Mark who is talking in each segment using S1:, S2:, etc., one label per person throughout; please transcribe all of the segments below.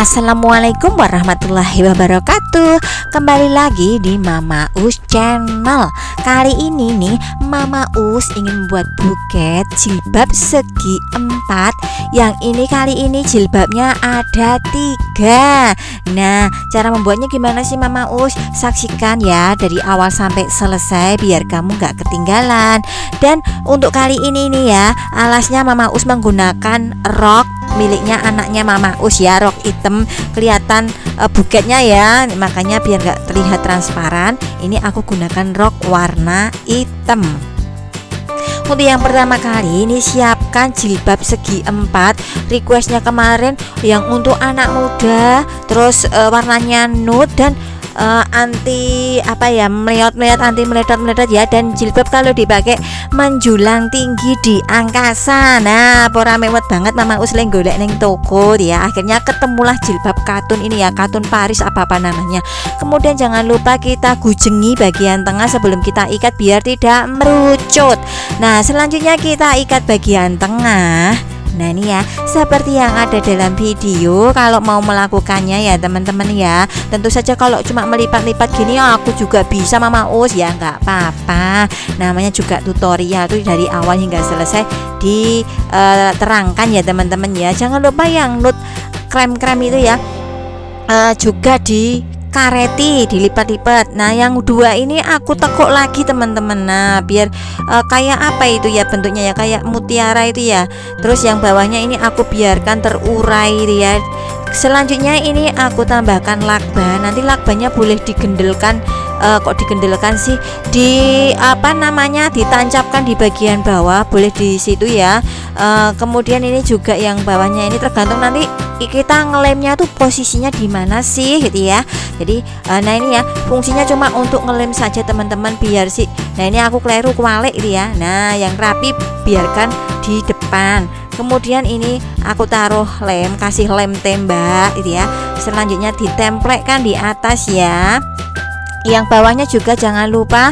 S1: Assalamualaikum warahmatullahi wabarakatuh. Kembali lagi di Mama Us Channel. Kali ini nih Mama Us ingin membuat buket jilbab segi 4. Yang ini kali ini jilbabnya ada 3. Nah, cara membuatnya gimana sih Mama Us? Saksikan ya dari awal sampai selesai biar kamu gak ketinggalan. Dan untuk kali ini nih ya, alasnya Mama Us menggunakan rok miliknya anaknya Mama Us ya, rok hitam, kelihatan buketnya ya, makanya biar gak terlihat transparan ini aku gunakan rok warna hitam. Untuk yang pertama kali ini siapkan jilbab segi 4. Requestnya kemarin yang untuk anak muda, terus warnanya nude dan anti meleot-meleot, anti meletot-meletot ya, dan jilbab kalau dipakai menjulang tinggi di angkasa. Nah, pora mewet banget Mama Us leng golek neng toko ya. Akhirnya ketemulah jilbab katun ini ya, katun Paris apa namanya. Kemudian jangan lupa kita gujengi bagian tengah sebelum kita ikat biar tidak merucut. Nah, selanjutnya kita ikat bagian tengah. Nah ini ya, seperti yang ada dalam video. Kalau mau melakukannya ya teman-teman ya, tentu saja kalau cuma melipat-lipat gini ya aku juga bisa Mama Us ya, nggak apa-apa. Namanya juga tutorial tuh, dari awal hingga selesai diterangkan ya teman-teman ya. Jangan lupa yang nude krem-krem itu ya juga dikareti, dilipat-lipat. Nah yang dua ini aku tekuk lagi teman-teman. Nah biar kayak apa itu ya bentuknya ya, kayak mutiara itu ya. Terus yang bawahnya ini aku biarkan terurai ya. Selanjutnya ini aku tambahkan lakban. Nanti lakbannya boleh digendelkan, kok digendelkan sih, ditancapkan di bagian bawah, boleh di situ ya. Kemudian ini juga yang bawahnya ini tergantung nanti kita ngelemnya tuh posisinya di mana sih gitu ya. Jadi nah ini ya fungsinya cuma untuk ngelem saja teman-teman biar sih. Nah ini aku keliru kualik gitu ya. Nah yang rapi biarkan di depan. Kemudian ini aku taruh lem, kasih lem tembak gitu ya. Selanjutnya ditemplekkan di atas ya. Yang bawahnya juga jangan lupa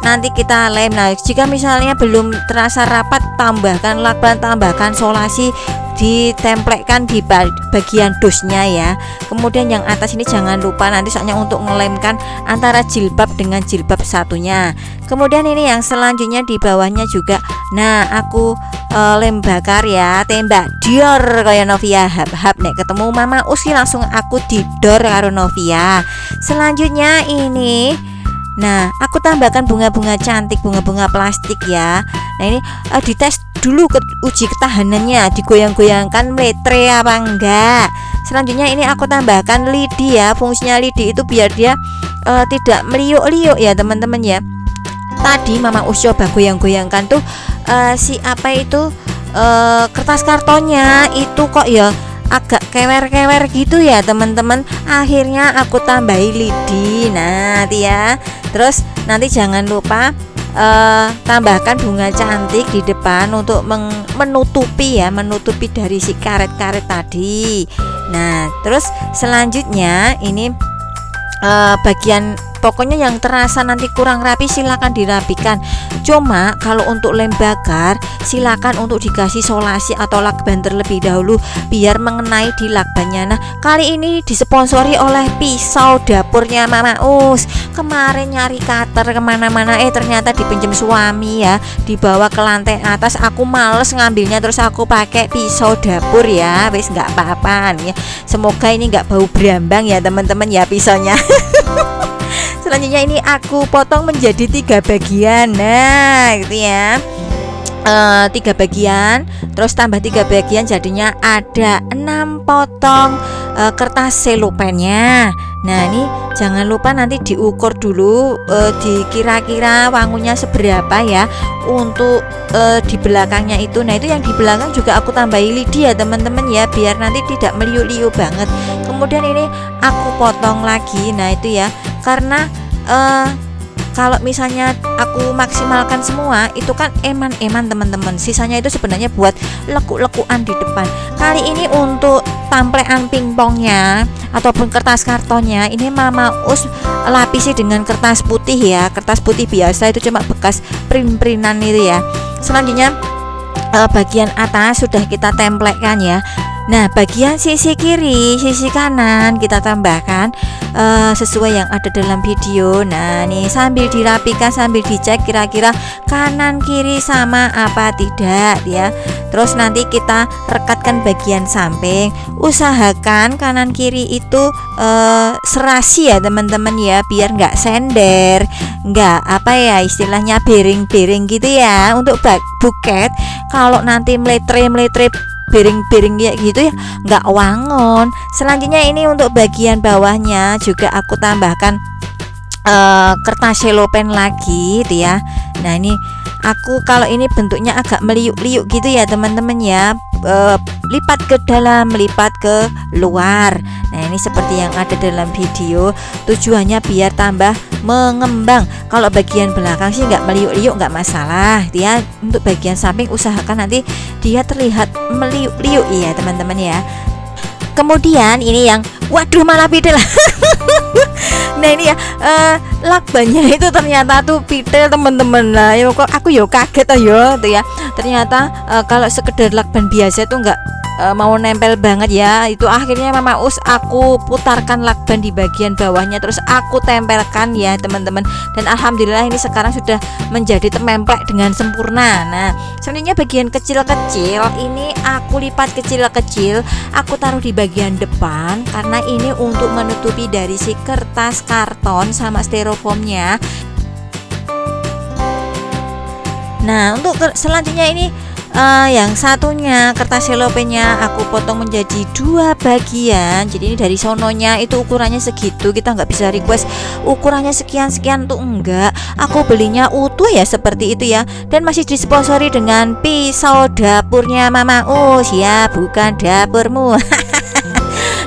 S1: nanti kita lem. Nah jika misalnya belum terasa rapat, tambahkan lakban, tambahkan solasi, ditemplekkan di bagian dosnya ya. Kemudian yang atas ini jangan lupa nanti saatnya untuk ngelemkan antara jilbab dengan jilbab satunya. Kemudian ini yang selanjutnya di bawahnya juga. Nah aku lem bakar ya, tembak dior kayak Novia hap nek ketemu Mama Us langsung aku didor karo Novia. Selanjutnya ini, nah aku tambahkan bunga-bunga cantik, bunga-bunga plastik ya. Nah ini dites dulu uji ketahanannya, digoyang-goyangkan metre apa enggak. Selanjutnya ini aku tambahkan lidi ya. Fungsinya lidi itu biar dia tidak meliuk-liuk ya teman-teman ya. Tadi Mama Us coba goyang-goyangkan tuh kertas kartonnya itu kok ya agak kewer-kewer gitu ya teman-teman. Akhirnya aku tambahi lidi. Nah ya, terus nanti jangan lupa tambahkan bunga cantik di depan untuk menutupi dari si karet-karet tadi. Nah terus selanjutnya ini bagian pokoknya yang terasa nanti kurang rapi silakan dirapikan. Cuma kalau untuk lem bakar silakan untuk dikasih solasi atau lakban terlebih dahulu biar mengenai di lakbannya. Nah kali ini disponsori oleh pisau dapurnya Mama Us. Kemarin nyari cutter kemana-mana ternyata dipinjam suami ya, dibawa ke lantai atas. Aku males ngambilnya, terus aku pakai pisau dapur ya. Wis nggak apa-apa nih ya. Semoga ini nggak bau berambang ya teman-teman ya pisaunya. Selanjutnya ini aku potong menjadi 3 bagian. Nah gitu ya, 3 bagian, terus tambah 3 bagian jadinya ada 6 potong kertas selopennya. Nah ini jangan lupa nanti diukur dulu, dikira-kira wangunya seberapa ya untuk di belakangnya itu. Nah itu yang di belakang juga aku tambahi lidi ya teman-teman ya, biar nanti tidak meliuk-liuk banget. Kemudian ini aku potong lagi. Nah itu ya, karena kalau misalnya aku maksimalkan semua itu kan eman-eman teman-teman, sisanya itu sebenarnya buat lekuk-lekuan di depan. Kali ini untuk tamplekan pingpongnya ataupun kertas kartonnya ini Mama Us lapisi dengan kertas putih ya, kertas putih biasa itu cuma bekas print-printan itu ya. Selanjutnya bagian atas sudah kita templekkan ya. Nah, bagian sisi kiri, sisi kanan kita tambahkan sesuai yang ada dalam video. Nah, nih sambil dirapikan, sambil dicek kira-kira kanan kiri sama apa tidak ya. Terus nanti kita rekatkan bagian samping. Usahakan kanan kiri itu serasi ya teman-teman ya, biar nggak sender, nggak apa ya istilahnya bering-bering gitu ya. Untuk buket kalau nanti meletre piring-piring ya gitu ya nggak wangun. Selanjutnya ini untuk bagian bawahnya juga aku tambahkan kertas selopen lagi gitu ya. Nah ini aku kalau ini bentuknya agak meliuk-liuk gitu ya teman-teman ya, lipat ke dalam, lipat ke luar. Nah ini seperti yang ada dalam video, tujuannya biar tambah mengembang. Kalau bagian belakang sih nggak meliuk-liuk, nggak masalah ya. Untuk bagian samping usahakan nanti dia terlihat meliuk-liuk ya teman-teman ya. Kemudian ini yang waduh malah pidel. Nah ini ya lakbannya itu ternyata tuh pidel teman-teman. Nah yo kok aku yo kaget ayo tuh ya. Ternyata kalau sekedar lakban biasa tuh nggak mau nempel banget ya. Itu akhirnya Mama Us aku putarkan lakban di bagian bawahnya, terus aku tempelkan ya teman-teman. Dan alhamdulillah ini sekarang sudah menjadi templek dengan sempurna. Nah selanjutnya bagian kecil-kecil ini aku lipat kecil-kecil, aku taruh di bagian depan karena ini untuk menutupi dari si kertas karton sama styrofoamnya. Nah untuk selanjutnya ini yang satunya kertas selopennya aku potong menjadi 2 bagian. Jadi ini dari sononya itu ukurannya segitu, kita nggak bisa request ukurannya sekian-sekian tuh enggak. Aku belinya utuh ya seperti itu ya. Dan masih disponsori dengan pisau dapurnya Mama Us ya, bukan dapurmu.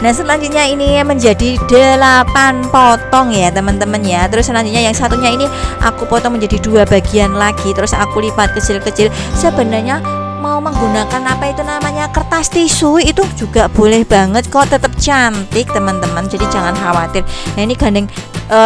S1: Nah selanjutnya ini menjadi 8 potong ya teman-teman ya. Terus selanjutnya yang satunya ini aku potong menjadi 2 bagian lagi, terus aku lipat kecil-kecil. Sebenarnya mau menggunakan apa itu namanya kertas tisu itu juga boleh banget kok, tetap cantik teman-teman, jadi jangan khawatir. Nah ini gandeng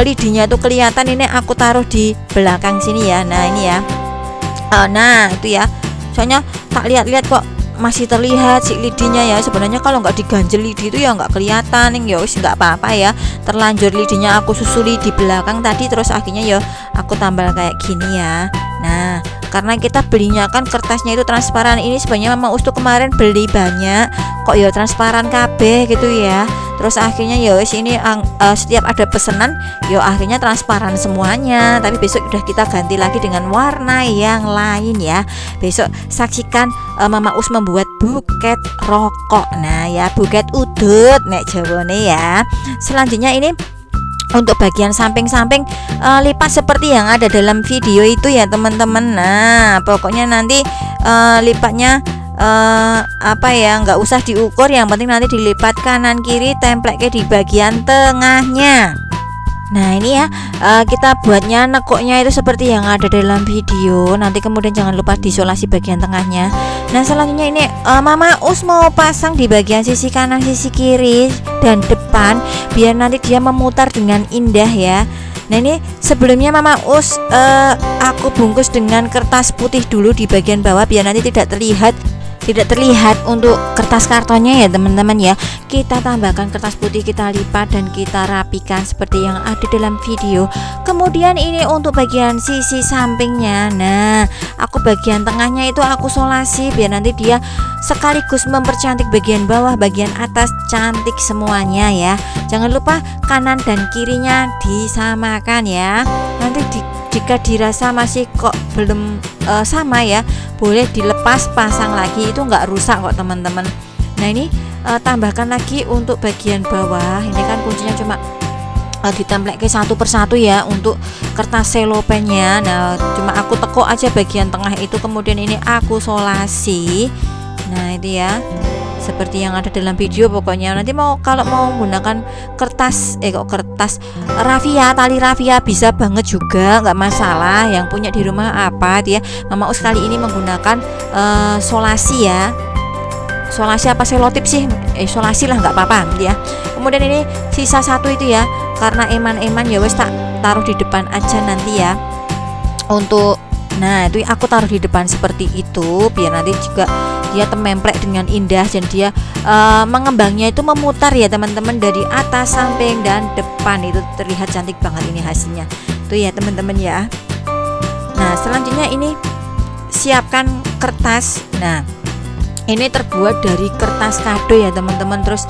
S1: lidinya tuh kelihatan, ini aku taruh di belakang sini ya. Nah ini ya, nah itu ya, soalnya tak lihat-lihat kok masih terlihat si lidinya ya. Sebenarnya kalau nggak diganjel lidi itu ya nggak kelihatan, ya wis nggak apa-apa ya. Terlanjur lidinya aku susuli di belakang tadi, terus akhirnya ya aku tambal kayak gini ya. Nah karena kita belinya kan kertasnya itu transparan, ini sebenarnya Mama Us tuh kemarin beli banyak kok ya transparan kabeh gitu ya. Terus akhirnya ya wis ini setiap ada pesanan ya akhirnya transparan semuanya. Tapi besok udah kita ganti lagi dengan warna yang lain ya. Besok saksikan Mama Us membuat buket rokok. Nah ya buket udut nek Jawane ya. Selanjutnya ini untuk bagian samping-samping lipat seperti yang ada dalam video itu ya teman-teman. Nah pokoknya nanti lipatnya apa ya, nggak usah diukur, yang penting nanti dilipat kanan kiri, templeknya di bagian tengahnya. Nah ini ya kita buatnya nekuknya itu seperti yang ada dalam video. Nanti kemudian jangan lupa disolasi bagian tengahnya. Nah selanjutnya ini Mama Us mau pasang di bagian sisi kanan, sisi kiri dan depan biar nanti dia memutar dengan indah ya. Nah ini sebelumnya Mama Us aku bungkus dengan kertas putih dulu di bagian bawah biar nanti tidak terlihat untuk kertas kartonnya ya teman-teman ya. Kita tambahkan kertas putih, kita lipat dan kita rapikan seperti yang ada dalam video. Kemudian ini untuk bagian sisi sampingnya. Nah aku bagian tengahnya itu aku solasi biar nanti dia sekaligus mempercantik bagian bawah, bagian atas, cantik semuanya ya. Jangan lupa kanan dan kirinya disamakan ya. Nanti jika dirasa masih kok belum sama ya, boleh dilepas pasang lagi, itu nggak rusak kok teman-teman. Nah ini tambahkan lagi untuk bagian bawah. Ini kan kuncinya cuma ditemplek ke satu persatu ya untuk kertas selopennya. Nah cuma aku tekuk aja bagian tengah itu, kemudian ini aku solasi. Nah itu ya seperti yang ada dalam video. Pokoknya nanti kalau mau menggunakan kertas rafia, tali rafia bisa banget juga, nggak masalah. Yang punya di rumah apa dia. Mama Us kali ini menggunakan solasi ya. Solasi apa selotip sih? Solasi lah, nggak apa-apa ya. Kemudian ini sisa satu itu ya, karena eman-eman ya wes tak taruh di depan aja nanti ya untuk Nah itu aku taruh di depan seperti itu biar nanti juga dia template dengan indah dan dia mengembangnya itu memutar ya teman-teman, dari atas, samping dan depan. Itu terlihat cantik banget ini hasilnya tuh ya teman-teman ya. Nah selanjutnya ini siapkan kertas. Nah ini terbuat dari kertas kado ya teman-teman. Terus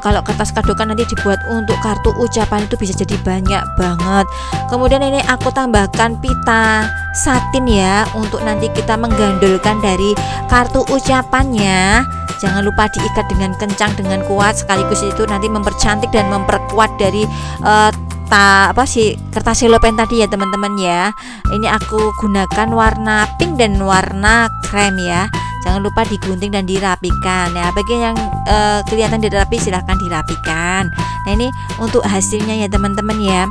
S1: kalau kertas kado kan nanti dibuat untuk kartu ucapan, itu bisa jadi banyak banget. Kemudian ini aku tambahkan pita satin ya, untuk nanti kita menggandolkan dari kartu ucapannya. Jangan lupa diikat dengan kencang, dengan kuat, sekaligus itu nanti mempercantik dan memperkuat dari kertas selopen tadi ya teman-teman ya. Ini aku gunakan warna pink dan warna krem ya. Jangan lupa digunting dan dirapikan ya. Bagi yang kelihatan tidak rapi silahkan dirapikan. Nah ini untuk hasilnya ya teman-teman ya.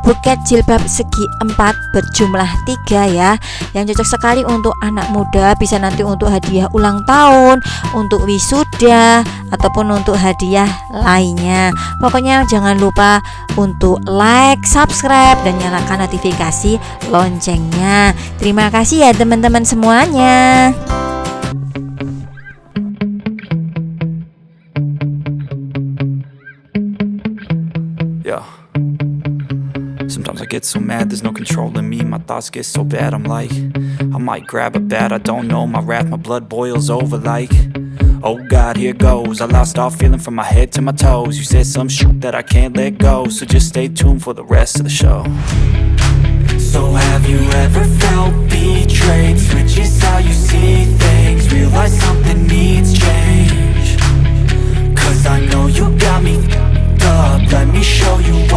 S1: Buket jilbab segi 4 berjumlah 3 ya, yang cocok sekali untuk anak muda, bisa nanti untuk hadiah ulang tahun, untuk wisuda, ataupun untuk hadiah lainnya. Pokoknya jangan lupa untuk like, subscribe, dan nyalakan notifikasi loncengnya. Terima kasih ya teman-teman semuanya.
S2: Yeah. Sometimes I get so mad, there's no controlling me. My thoughts get so bad, I'm like, I might grab a bat, I don't know. My wrath, my blood boils over like, oh God, here goes. I lost all feeling from my head to my toes. You said some shit that I can't let go, so just stay tuned for the rest of the show. So have you ever felt betrayed? Switches how you see things, realize something needs change. Cause I know you got me up, let me show you what